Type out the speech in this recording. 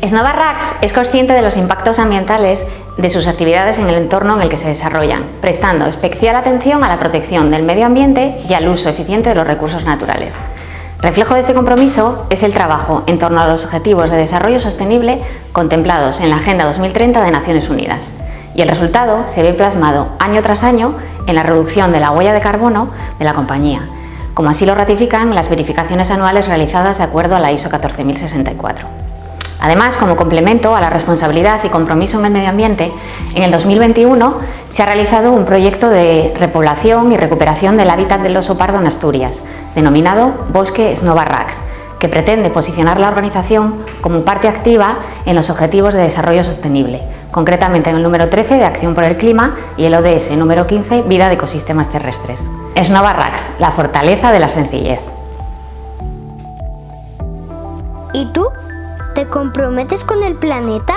Snova-Rax es consciente de los impactos ambientales de sus actividades en el entorno en el que se desarrollan, prestando especial atención a la protección del medio ambiente y al uso eficiente de los recursos naturales. Reflejo de este compromiso es el trabajo en torno a los Objetivos de Desarrollo Sostenible contemplados en la Agenda 2030 de Naciones Unidas. Y el resultado se ve plasmado año tras año en la reducción de la huella de carbono de la compañía, como así lo ratifican las verificaciones anuales realizadas de acuerdo a la ISO 14064. Además, como complemento a la responsabilidad y compromiso en el medio ambiente, en el 2021 se ha realizado un proyecto de repoblación y recuperación del hábitat del oso pardo en Asturias, denominado Bosque Snova-Rax, que pretende posicionar la organización como parte activa en los Objetivos de Desarrollo Sostenible, concretamente en el número 13 de Acción por el Clima y el ODS número 15, Vida de Ecosistemas Terrestres. Snova-Rax, la fortaleza de la sencillez. ¿Y tú? ¿Te comprometes con el planeta?